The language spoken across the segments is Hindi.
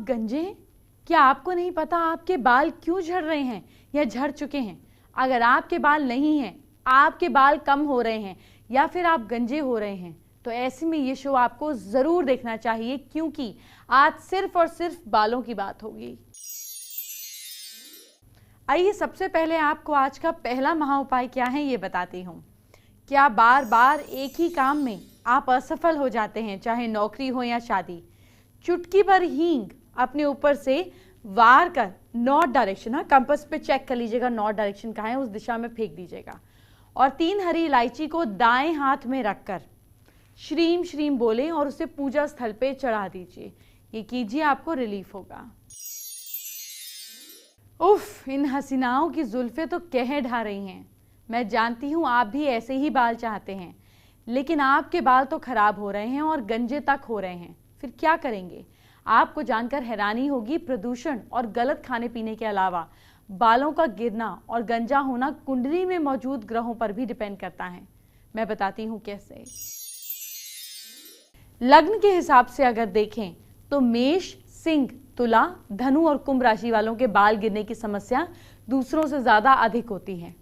गंजे हैं? क्या आपको नहीं पता आपके बाल क्यों झड़ रहे हैं या झड़ चुके हैं? अगर आपके बाल नहीं हैं, आपके बाल कम हो रहे हैं या फिर आप गंजे हो रहे हैं, तो ऐसे में ये शो आपको ज़रूर देखना चाहिए, क्योंकि आज सिर्फ और सिर्फ बालों की बात होगी। आइए सबसे पहले आपको आज का पहला महा उपाय क्या है ये बताती हूँ। क्या बार बार एक ही काम में आप असफल हो जाते हैं, चाहे नौकरी हो या शादी? चुटकी भर हींग अपने ऊपर से वार कर नॉर्थ डायरेक्शन, कंपास पे चेक कर लीजिएगा नॉर्थ डायरेक्शन कहाँ है, उस दिशा में फेंक दीजिएगा। और 3 हरी इलायची को दाएं हाथ में रखकर श्रीम श्रीम बोलें और उसे पूजा स्थल पे चढ़ा दीजिए। ये कीजिए, आपको रिलीफ होगा। उफ, इन हसीनाओं की जुल्फे तो कह ढा रही हैं। मैं जानती हूँ आप भी ऐसे ही बाल चाहते हैं, लेकिन आपके बाल तो खराब हो रहे हैं और गंजे तक हो रहे हैं। फिर क्या करेंगे? आपको जानकर हैरानी होगी, प्रदूषण और गलत खाने पीने के अलावा बालों का गिरना और गंजा होना कुंडली में मौजूद ग्रहों पर भी डिपेंड करता है। मैं बताती हूँ कैसे। लग्न के हिसाब से अगर देखें तो मेष, सिंह, तुला, धनु और कुंभ राशि वालों के बाल गिरने की समस्या दूसरों से ज्यादा अधिक होती है।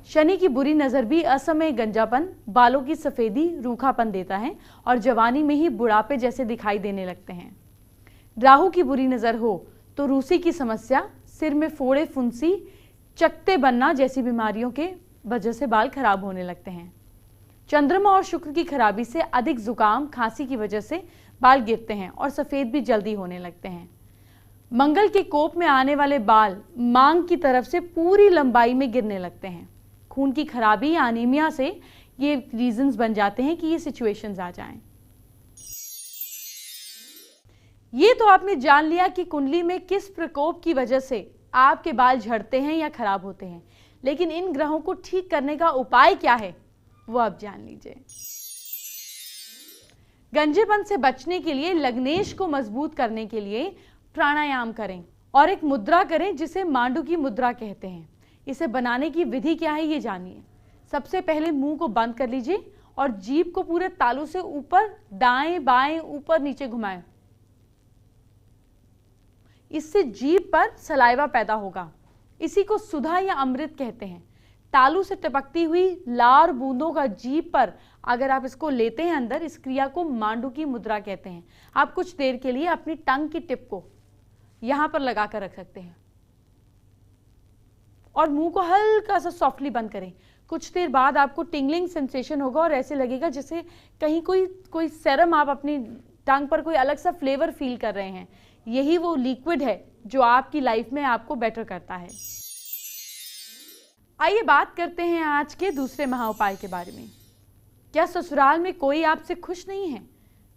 शनि की बुरी नजर भी असमय गंजापन, बालों की सफेदी, रूखापन देता है और जवानी में ही बुढ़ापे जैसे दिखाई देने लगते हैं। राहु की बुरी नजर हो तो रूसी की समस्या, सिर में फोड़े, फुंसी, चकते बनना जैसी बीमारियों के वजह से बाल खराब होने लगते हैं। चंद्रमा और शुक्र की खराबी से अधिक जुकाम, खांसी की वजह से बाल गिरते हैं और सफेद भी जल्दी होने लगते हैं। मंगल के कोप में आने वाले बाल मांग की तरफ से पूरी लंबाई में गिरने लगते हैं। खून की खराबी या अनीमिया से ये रीजंस बन जाते हैं कि ये सिचुएशंस आ जाएं। ये तो आपने जान लिया कि कुंडली में किस प्रकोप की वजह से आपके बाल झड़ते हैं या खराब होते हैं, लेकिन इन ग्रहों को ठीक करने का उपाय क्या है वो आप जान लीजिए। गंजेपन से बचने के लिए, लग्नेश को मजबूत करने के लिए प्राणायाम करें और एक मुद्रा करें जिसे मांडू की मुद्रा कहते हैं। इसे बनाने की विधि क्या है ये जानिए। सबसे पहले मुंह को बंद कर लीजिए और जीभ को पूरे तालू से ऊपर, दाएं बाएं, ऊपर नीचे घुमाएं। इससे जीभ पर सलाइवा पैदा होगा। इसी को सुधा या अमृत कहते हैं। तालू से टपकती हुई लार बूंदों का जीभ पर अगर आप इसको लेते हैं अंदर, इस क्रिया को मांडू की मुद्रा कहते हैं। आप कुछ देर के लिए अपनी टंग की टिप को यहां पर लगा कर रख सकते हैं और मुंह को हल्का सा सॉफ्टली बंद करें। कुछ देर बाद आपको टिंगलिंग सेंसेशन होगा और ऐसे लगेगा जैसे कहीं कोई सेरम आप अपनी टंग पर कोई अलग सा फ्लेवर फील कर रहे हैं। यही वो लिक्विड है जो आपकी लाइफ में आपको बेटर करता है। आइए बात करते हैं आज के दूसरे महा उपाय के बारे में। क्या ससुराल में कोई आपसे खुश नहीं है?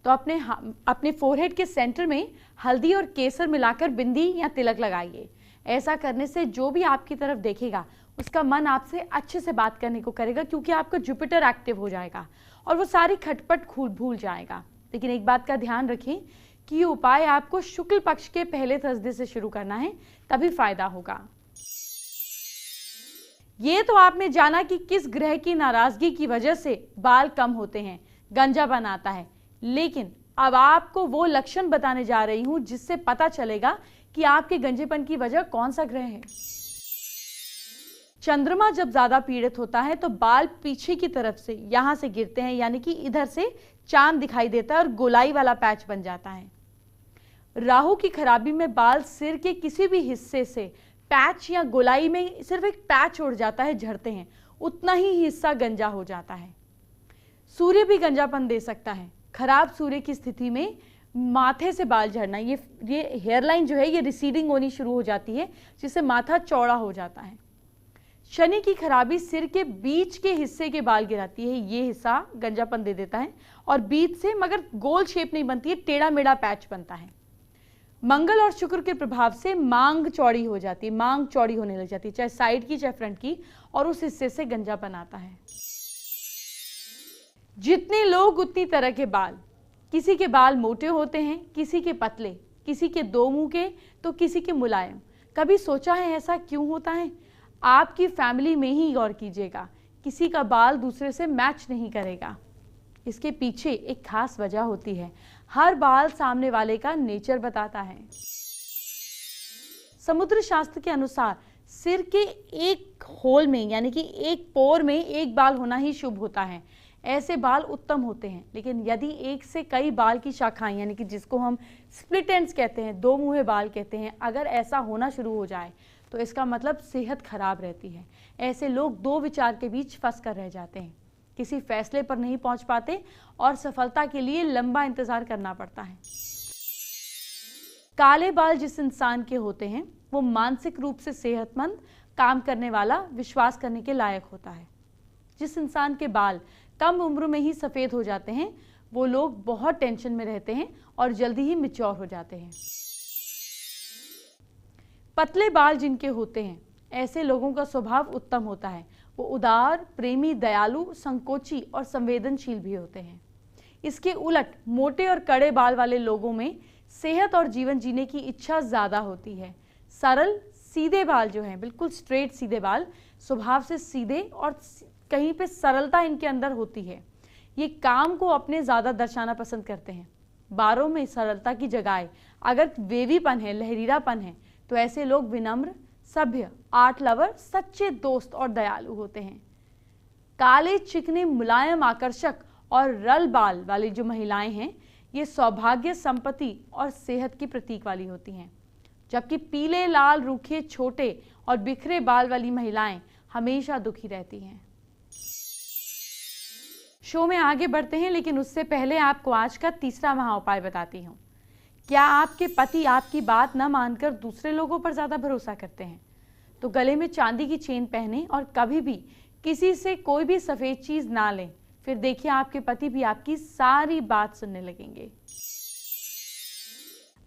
तो अपने फोरहेड के सेंटर में हल्दी और केसर मिलाकर बिंदी या तिलक लगाइए। ऐसा करने से जो भी आपकी तरफ देखेगा उसका मन आपसे अच्छे से बात करने को करेगा, क्योंकि आपका जुपिटर एक्टिव हो जाएगा और वो सारी खटपट भूल जाएगा। लेकिन एक बात का ध्यान रखें कि ये उपाय आपको शुक्ल पक्ष के पहले थर्सडे से शुरू करना है, तभी फायदा होगा। ये तो आपने जाना कि किस ग्रह की नाराजगी की वजह से बाल कम होते हैं, गंजापन आता है, लेकिन अब आपको वो लक्षण बताने जा रही हूं जिससे पता चलेगा कि आपके गंजेपन की वजह कौन सा ग्रह है। चंद्रमा जब ज्यादा पीड़ित होता है तो बाल पीछे की तरफ से यहां से गिरते हैं, यानी कि इधर से चांद दिखाई देता है और गोलाई वाला पैच बन जाता है। राहु की खराबी में बाल सिर के किसी भी हिस्से से पैच या गोलाई में सिर्फ एक पैच उड़ जाता है, झड़ते हैं, उतना ही हिस्सा गंजा हो जाता है। सूर्य भी गंजापन दे सकता है। खराब सूर्य की स्थिति में माथे से बाल झड़ना, ये हेयरलाइन जो है ये रिसीडिंग होनी शुरू हो जाती है, जिससे माथा चौड़ा हो जाता है। शनि की खराबी सिर के बीच के हिस्से के बाल गिराती है, ये हिस्सा गंजापन दे देता है और बीच से, मगर गोल शेप नहीं बनती है, टेढ़ा मेढ़ा पैच बनता है। मंगल और शुक्र के प्रभाव से मांग चौड़ी हो जाती है, मांग चौड़ी होने लग जाती है, चाहे साइड की चाहे फ्रंट की, और उस हिस्से से गंजापन आता है। जितने लोग उतनी तरह के बाल। किसी के बाल मोटे होते हैं, किसी के पतले, किसी के 2 मुंह के तो किसी के मुलायम। कभी सोचा है ऐसा क्यों होता है? आपकी फैमिली में ही गौर कीजिएगा, किसी का बाल दूसरे से मैच नहीं करेगा। इसके पीछे एक खास वजह होती है। हर बाल सामने वाले का नेचर बताता है। समुद्र शास्त्र के अनुसार सिर के एक होल में यानी कि एक पोर में एक बाल होना ही शुभ होता है। ऐसे बाल उत्तम होते हैं। लेकिन यदि एक से कई बाल की शाखाएं यानी कि जिसको हम स्प्लिट एंड्स कहते हैं, दो मुँहे बाल कहते हैं, अगर ऐसा होना शुरू हो जाए तो इसका मतलब सेहत खराब रहती है। ऐसे लोग दो विचार के बीच फंस कर रह जाते हैं, किसी फैसले पर नहीं पहुंच पाते और सफलता के लिए लंबा इंतजार करना पड़ता है। काले बाल जिस इंसान के होते हैं वो मानसिक रूप से सेहतमंद, काम करने वाला, विश्वास करने के लायक होता है। जिस इंसान के बाल कम उम्र में ही सफेद हो जाते हैं वो लोग बहुत टेंशन में रहते हैं और जल्दी ही मैच्योर हो जाते हैं। पतले बाल जिनके होते हैं ऐसे लोगों का स्वभाव उत्तम होता है। वो उदार, प्रेमी, दयालु, संकोची और संवेदनशील भी होते हैं। इसके उलट मोटे और कड़े बाल वाले लोगों में सेहत और जीवन जीने की इच्छा ज्यादा होती है। सरल सीधे बाल जो हैं, बिल्कुल स्ट्रेट सीधे बाल, स्वभाव से सीधे और कहीं पे सरलता इनके अंदर होती है। ये काम को अपने ज्यादा दर्शाना पसंद करते हैं। बालों में सरलता की जगह अगर वेवीपन है, लहरीलापन है, तो ऐसे लोग विनम्र, सभ्य, आर्ट लवर, सच्चे दोस्त और दयालु होते हैं। काले, चिकने, मुलायम, आकर्षक और रल बाल वाली जो महिलाएं हैं ये सौभाग्य, संपत्ति और सेहत की प्रतीक वाली होती हैं। जबकि पीले, लाल, रूखे, छोटे और बिखरे बाल वाली महिलाएं हमेशा दुखी रहती हैं। शो में आगे बढ़ते हैं, लेकिन उससे पहले आपको आज का तीसरा महा उपाय बताती हूँ। क्या आपके पति आपकी बात न मानकर दूसरे लोगों पर ज्यादा भरोसा करते हैं? तो गले में चांदी की चेन पहने और कभी भी किसी से कोई भी सफेद चीज ना लें। फिर देखिए आपके पति भी आपकी सारी बात सुनने लगेंगे।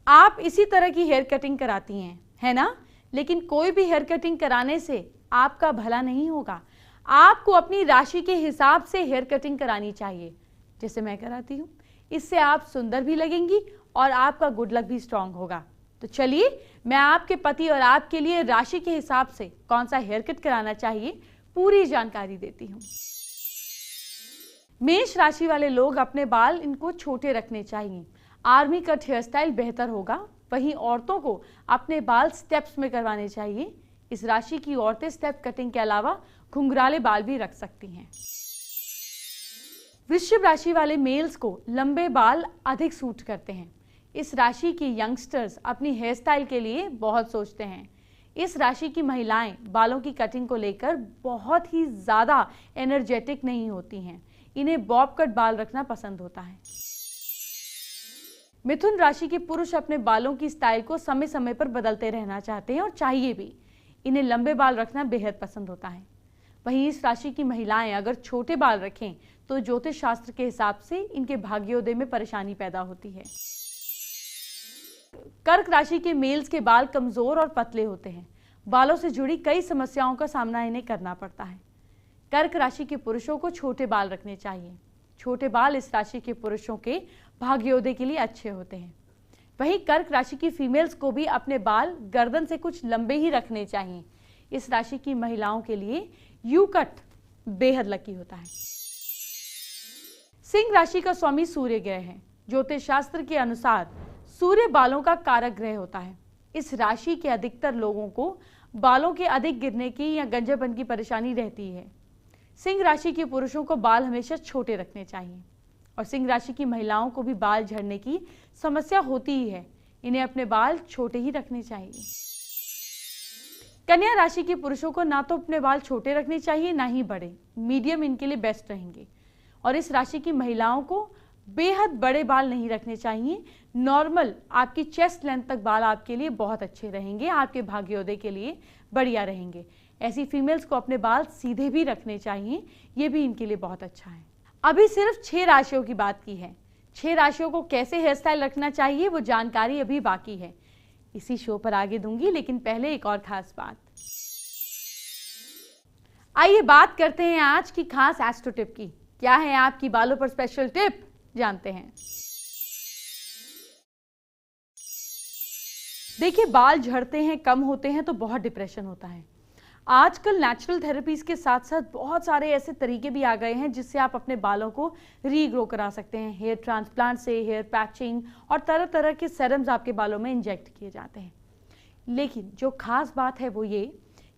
आप इसी तरह की हेयर कटिंग कराती हैं, है ना? लेकिन कोई भी हेयर कटिंग कराने से आपका भला नहीं होगा। आपको अपनी राशि के हिसाब से हेयर कटिंग करानी चाहिए, जैसे मैं कराती हूँ। इससे आप सुंदर भी लगेंगी और आपका गुड लक भी स्ट्रांग होगा। तो चलिए मैं आपके पति और आपके लिए राशि के हिसाब से कौन सा हेयर कट कराना चाहिए पूरी जानकारी देती हूँ। मेष राशि वाले लोग अपने बाल इनको छोटे रखने चाहिए। आर्मी कट हेयर स्टाइल बेहतर होगा। वहीं औरतों को अपने बाल स्टेप्स में करवाने चाहिए। इस राशि की औरतें स्टेप कटिंग के अलावा घुंघराले बाल भी रख सकती हैं। वृश्चिक राशि वाले मेल्स को लंबे बाल अधिक सूट करते हैं। इस राशि के यंगस्टर्स अपनी हेयर स्टाइल के लिए बहुत सोचते हैं। इस राशि की महिलाएं बालों की कटिंग को लेकर बहुत ही ज्यादा एनर्जेटिक नहीं होती हैं। इन्हें बॉब कट बाल रखना पसंद होता है। मिथुन राशि के पुरुष अपने बालों की स्टाइल को समय समय पर बदलते रहना चाहते हैं और चाहिए भी। इन्हें लंबे बाल रखना बेहद पसंद होता है। वहीं इस राशि की महिलाएं अगर छोटे बाल रखें तो ज्योतिष शास्त्र के हिसाब से इनके भाग्योदय में परेशानी पैदा होती है। कर्क राशि के मेल्स के बाल कमजोर और पतले होते हैं। बालों से जुड़ी कई समस्याओं का सामना इन्हें करना पड़ता है। कर्क राशि के पुरुषों को छोटे बाल रखने चाहिए। छोटे बाल इस राशि के पुरुषों के भाग्योदय के लिए अच्छे होते हैं। वहीं कर्क राशि की फीमेल्स को भी अपने बाल गर्दन से कुछ लंबे ही रखने चाहिए। इस राशि की महिलाओं के लिए यू कट बेहद लकी होता है। सिंह राशि का स्वामी सूर्य ग्रह है। ज्योतिष शास्त्र के अनुसार सूर्य बालों का कारक ग्रह होता है। इस राशि के अधिकतर लोगों को बालों के अधिक गिरने की या गंजेपन की परेशानी रहती है। सिंह राशि के पुरुषों को बाल हमेशा छोटे रखने चाहिए और सिंह राशि की महिलाओं को भी बाल झड़ने की समस्या होती ही है। इन्हें अपने बाल छोटे ही रखने चाहिए। कन्या राशि के पुरुषों को ना तो अपने बाल छोटे रखने चाहिए ना ही बड़े, मीडियम इनके लिए बेस्ट रहेंगे। और इस राशि की महिलाओं को बेहद बड़े बाल नहीं रखने चाहिए। नॉर्मल आपकी चेस्ट लेंथ तक बाल आपके लिए बहुत अच्छे रहेंगे, आपके भाग्योदय के लिए बढ़िया रहेंगे। ऐसी फीमेल्स को अपने बाल सीधे भी रखने चाहिए, ये भी इनके लिए बहुत अच्छा है। अभी सिर्फ 6 राशियों की बात की है। 6 राशियों को कैसे हेयर स्टाइल रखना चाहिए वो जानकारी अभी बाकी है, इसी शो पर आगे दूंगी। लेकिन पहले एक और खास बात। आइए बात करते हैं आज की खास एस्ट्रो टिप की। क्या है आपकी बालों पर स्पेशल टिप, जानते हैं। देखिए, बाल झड़ते हैं, कम होते हैं तो बहुत डिप्रेशन होता है। आजकल नेचुरल थेरेपीज के साथ साथ बहुत सारे ऐसे तरीके भी आ गए हैं जिससे आप अपने बालों को रीग्रो करा सकते हैं। हेयर ट्रांसप्लांट से हेयर पैचिंग और तरह तरह के सेरम्स आपके बालों में इंजेक्ट किए जाते हैं। लेकिन जो खास बात है वो ये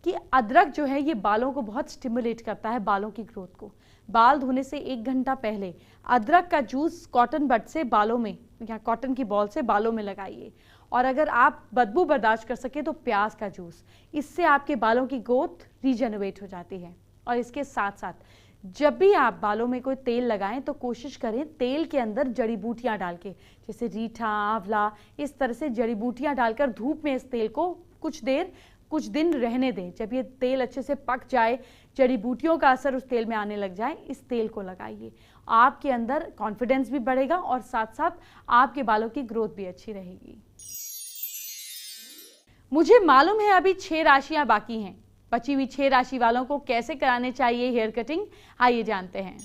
कि अदरक जो है ये बालों को बहुत स्टिमुलेट करता है, बालों की ग्रोथ को। बाल धोने से 1 घंटा पहले अदरक का जूस कॉटन बड से बालों में या कॉटन की बॉल से बालों में लगाइए। और अगर आप बदबू बर्दाश्त कर सके तो प्याज का जूस, इससे आपके बालों की ग्रोथ रीजनरेट हो जाती है। और इसके साथ साथ जब भी आप बालों में कोई तेल लगाएं तो कोशिश करें तेल के अंदर जड़ी बूटियां डाल के, जैसे रीठा, आंवला, इस तरह से जड़ी बूटियां डालकर धूप में इस तेल को कुछ दिन रहने दें। जब ये तेल अच्छे से पक जाए, जड़ी बूटियों का असर उस तेल में आने लग जाए, इस तेल को लगाइए। आपके अंदर कॉन्फिडेंस भी बढ़ेगा और साथ साथ आपके बालों की ग्रोथ भी अच्छी रहेगी। मुझे मालूम है अभी 6 राशियां बाकी हैं। बची हुई 6 राशि वालों को कैसे कराने चाहिए हेयर कटिंग, आइए जानते हैं।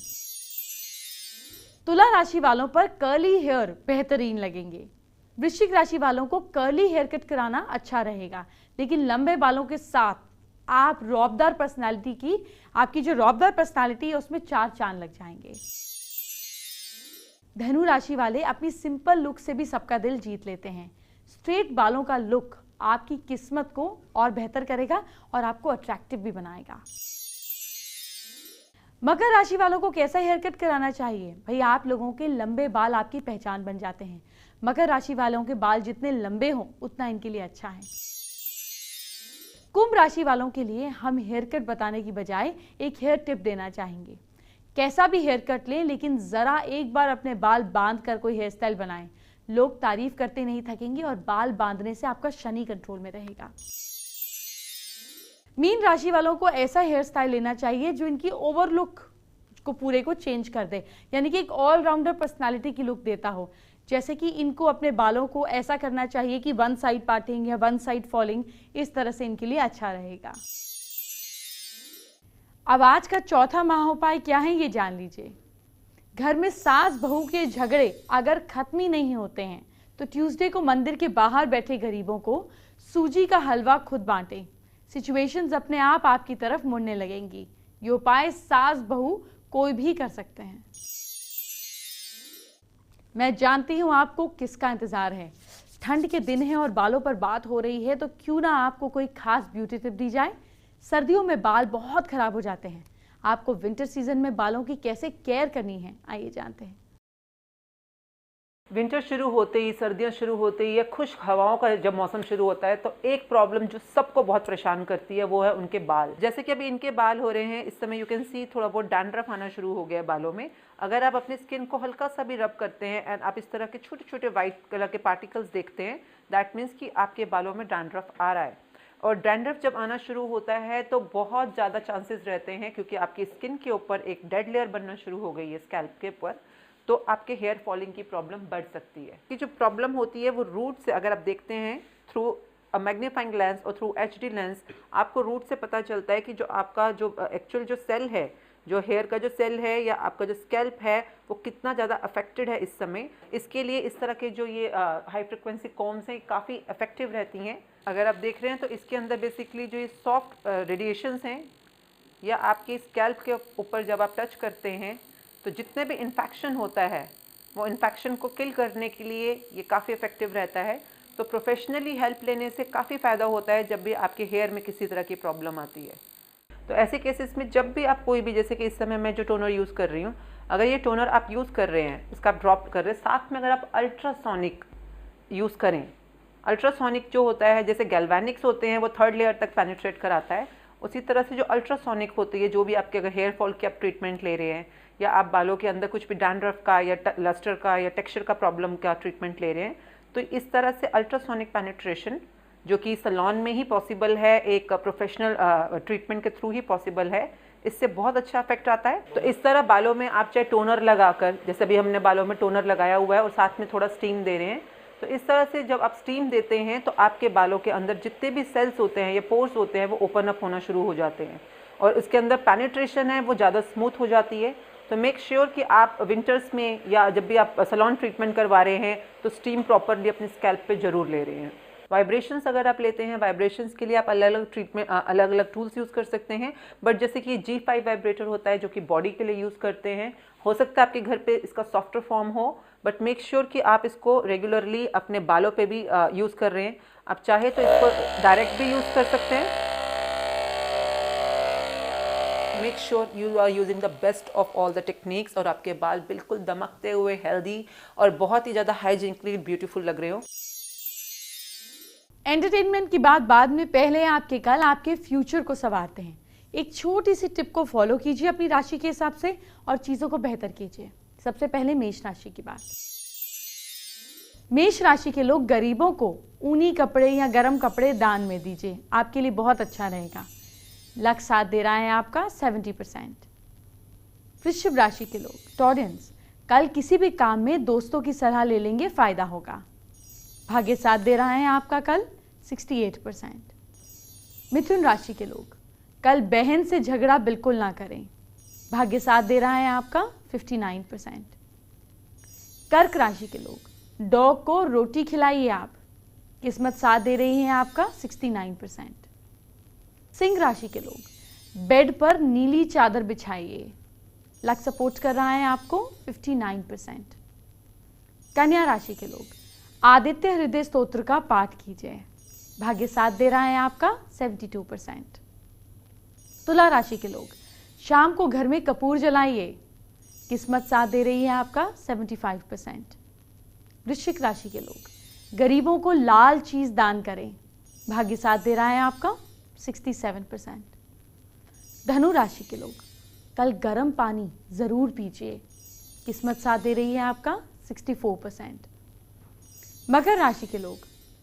तुला राशि वालों पर कर्ली हेयर बेहतरीन लगेंगे। वृश्चिक राशि वालों को कर्ली हेयर कट कराना अच्छा रहेगा, लेकिन लंबे बालों के साथ आप रौबदार पर्सनालिटी की, आपकी जो रौबदार पर्सनालिटी है उसमें 4 चांद लग जाएंगे। धनु राशि वाले अपनी सिंपल लुक से भी सबका दिल जीत लेते हैं। स्ट्रेट बालों का लुक आपकी किस्मत को और बेहतर करेगा और आपको अट्रैक्टिव भी बनाएगा। मकर राशि वालों को कैसा हेयर कट कराना चाहिए? भाई, आप लोगों के लंबे बाल आपकी पहचान बन जाते हैं। मकर राशि वालों के बाल जितने लंबे हों उतना इनके लिए अच्छा है। कुंभ राशि वालों के लिए हम हेयर कट बताने की बजाय एक हेयर टिप देना चाहेंगे। कैसा भी हेयर कट लें, लेकिन जरा एक बार अपने बाल बांध कर कोई हेयर स्टाइल बनाएं। लोग तारीफ करते नहीं थकेंगे और बाल बांधने से आपका शनि कंट्रोल में रहेगा। मीन राशि वालों को ऐसा हेयर स्टाइल लेना चाहिए जो इनकी ओवरलुक को पूरे को चेंज कर दे, यानी कि एक ऑलराउंडर पर्सनालिटी की लुक देता हो। जैसे कि इनको अपने बालों को ऐसा करना चाहिए कि 1 साइड पार्टिंग या 1 साइड फॉलिंग, इस तरह से इनके लिए अच्छा रहेगा। अब आज का चौथा महाउपाय क्या है ये जान लीजिए। घर में सास बहू के झगड़े अगर खत्म ही नहीं होते हैं तो ट्यूसडे को मंदिर के बाहर बैठे गरीबों को सूजी का हलवा खुद बांटें। सिचुएशंस अपने आप आपकी तरफ मुड़ने लगेंगी। ये उपाय सास बहू कोई भी कर सकते हैं। मैं जानती हूं आपको किसका इंतजार है। ठंड के दिन है और बालों पर बात हो रही है, तो क्यों ना आपको कोई खास ब्यूटी टिप दी जाए। सर्दियों में बाल बहुत खराब हो जाते हैं। आपको विंटर सीजन में बालों की कैसे केयर करनी है, आइए जानते हैं। विंटर शुरू होते ही, सर्दियां शुरू होते ही या खुश्क हवाओं का जब मौसम शुरू होता है तो एक प्रॉब्लम जो सबको बहुत परेशान करती है वो है उनके बाल। जैसे कि अभी इनके बाल हो रहे हैं, इस समय यू कैन सी थोड़ा बहुत डैंड्रफ आना शुरू हो गया है बालों में। अगर आप अपनी स्किन को हल्का सा भी रब करते हैं एंड आप इस तरह के छोटे छोटे वाइट कलर के पार्टिकल्स देखते हैं, दैट मीन्स कि आपके बालों में डैंड्रफ आ रहा है। और डैंड्रफ जब आना शुरू होता है तो बहुत ज़्यादा चांसेस रहते हैं, क्योंकि आपकी स्किन के ऊपर एक डेड लेयर बनना शुरू हो गई है स्कैल्प के ऊपर, तो आपके हेयर फॉलिंग की प्रॉब्लम बढ़ सकती है। कि जो प्रॉब्लम होती है वो रूट से, अगर आप देखते हैं थ्रू अ मैग्नीफाइंग लेंस और थ्रू एचडी लेंस, आपको रूट से पता चलता है कि जो आपका जो एक्चुअल जो सेल है, जो हेयर का जो सेल है या आपका जो स्कैल्प है, वो कितना ज़्यादा अफेक्टेड है इस समय। इसके लिए इस तरह के जो ये हाई फ्रिक्वेंसी कॉम्स हैं काफ़ी इफेक्टिव रहती हैं। अगर आप देख रहे हैं तो इसके अंदर बेसिकली जो ये सॉफ्ट रेडिएशंस हैं या आपके स्कैल्प के ऊपर जब आप टच करते हैं तो जितने भी इन्फेक्शन होता है वो इन्फेक्शन को किल करने के लिए ये काफ़ी इफेक्टिव रहता है। तो प्रोफेशनली हेल्प लेने से काफ़ी फ़ायदा होता है जब भी आपके हेयर में किसी तरह की प्रॉब्लम आती है। तो ऐसे केसेस में जब भी आप कोई भी, जैसे कि इस समय मैं जो टोनर यूज़ कर रही हूँ, अगर ये टोनर आप यूज़ कर रहे हैं, इसका आप ड्रॉप कर रहे हैं, साथ में अगर आप अल्ट्रासोनिक यूज़ करें, अल्ट्रासोनिक जो होता है, जैसे गैल्वेनिक्स होते हैं वो 3rd लेयर तक पेनिट्रेट कराता है, उसी तरह से जो अल्ट्रासोनिक होती है, जो भी आपके अगर हेयर फॉल की आप ट्रीटमेंट ले रहे हैं या आप बालों के अंदर कुछ भी डैंड्रफ का या लस्टर का या टेक्सचर का प्रॉब्लम का ट्रीटमेंट ले रहे हैं, तो इस तरह से अल्ट्रासोनिक पेनिट्रेशन जो कि सैलून में ही पॉसिबल है, एक प्रोफेशनल ट्रीटमेंट के थ्रू ही पॉसिबल है, इससे बहुत अच्छा इफेक्ट आता है। तो इस तरह बालों में आप चाहे टोनर लगाकर, जैसे अभी हमने बालों में टोनर लगाया हुआ है और साथ में थोड़ा स्टीम दे रहे हैं, तो इस तरह से जब आप स्टीम देते हैं तो आपके बालों के अंदर जितने भी सेल्स होते हैं या पोर्स होते हैं वो ओपन अप होना शुरू हो जाते हैं और उसके अंदर पेनिट्रेशन है वो ज़्यादा स्मूथ हो जाती है। तो मेक श्योर कि आप विंटर्स में या जब भी आप सैलून ट्रीटमेंट करवा रहे हैं तो स्टीम प्रॉपरली अपने स्कैल्प पे ज़रूर ले रहे हैं। वाइब्रेशंस अगर आप लेते हैं, वाइब्रेशंस के लिए आप अलग अलग ट्रीटमेंट, अलग अलग टूल्स यूज़ कर सकते हैं। बट जैसे कि G5 वाइब्रेटर होता है जो कि बॉडी के लिए यूज़ करते हैं, हो सकता है आपके घर पे इसका सॉफ्टर फॉर्म हो, बट मेक श्योर कि आप इसको रेगुलरली अपने बालों पे भी यूज़ कर रहे हैं। आप चाहे तो इसको डायरेक्ट भी यूज़ कर सकते हैं। Make sure you are using the best of all the techniques और आपके बाल बिल्कुल दमकते हुए, हेल्दी और बहुत ही ज़्यादा हाइजीनिकली ब्यूटीफुल लग रहे हो। एंटरटेनमेंट की बात बाद में, पहले आपके कल आपके फ्यूचर को संवारते हैं। एक छोटी सी टिप को फॉलो कीजिए अपनी राशि के हिसाब से और चीज़ों को बेहतर कीजिए। सबसे पहले मेष राशि की बात। मेष राशि के लोग गरीबों को ऊनी कपड़े या गर्म कपड़े दान में दीजिए, आपके लिए बहुत अच्छा रहेगा। लक साथ दे रहा है आपका 70%। वृश्चिक राशि के लोग टॉरेंस, कल किसी भी काम में दोस्तों की सलाह ले लेंगे, फायदा होगा। भाग्य साथ दे रहा है आपका कल 68%। मिथुन राशि के लोग कल बहन से झगड़ा बिल्कुल ना करें, भाग्य साथ दे रहा है आपका 59%। कर्क राशि के लोग डॉग को रोटी खिलाइए आप, किस्मत साथ दे रही है आपका 69%। सिंह राशि के लोग बेड पर नीली चादर बिछाइए, लक सपोर्ट कर रहा है आपको 59%। कन्या राशि के लोग आदित्य हृदय स्तोत्र का पाठ कीजिए, भाग्य साथ दे रहा है आपका 72%। तुला राशि के लोग शाम को घर में कपूर जलाइए, किस्मत साथ दे रही है आपका 75%। वृश्चिक राशि के लोग गरीबों को लाल चीज दान करें, भाग्य साथ दे रहा है आपका 67%। धनु राशि के लोग कल गर्म पानी जरूर पीजिए, किस्मत साथ दे रही है आपका 64%। मकर राशि के लोग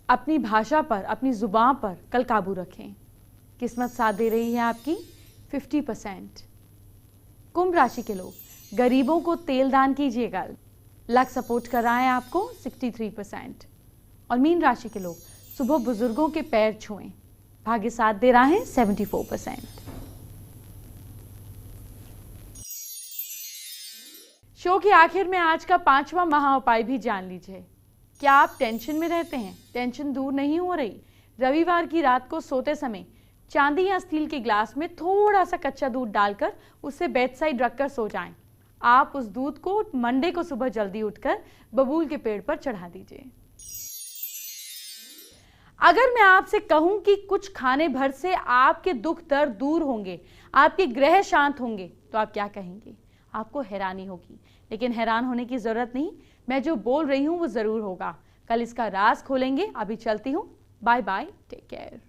अपनी भाषा पर, अपनी जुबान पर कल काबू रखें, किस्मत साथ दे रही है आपकी 50%। कुंभ राशि के लोग गरीबों को तेल दान कीजिएगा, लक सपोर्ट कर रहा है आपको 63%। और मीन राशि के लोग सुबह बुजुर्गों के पैर छुएं, भाग्य साथ दे रहा है 74%। शो के आखिर में आज का 5वां महा उपाय भी जान लीजिए। क्या आप टेंशन में रहते हैं, टेंशन दूर नहीं हो रही? रविवार की रात को सोते समय चांदी या स्टील के ग्लास में थोड़ा सा कच्चा दूध डालकर उसे बेड साइड रखकर सो जाएं। आप उस दूध को मंडे को सुबह जल्दी उठकर बबूल के पेड़ पर चढ़ा दीजिए। अगर मैं आपसे कहूं कि कुछ खाने भर से आपके दुख दर्द दूर होंगे, आपके ग्रह शांत होंगे, तो आप क्या कहेंगे? आपको हैरानी होगी, लेकिन हैरान होने की जरूरत नहीं, मैं जो बोल रही हूं वो जरूर होगा। कल इसका राज खोलेंगे। अभी चलती हूं, बाय बाय, टेक केयर।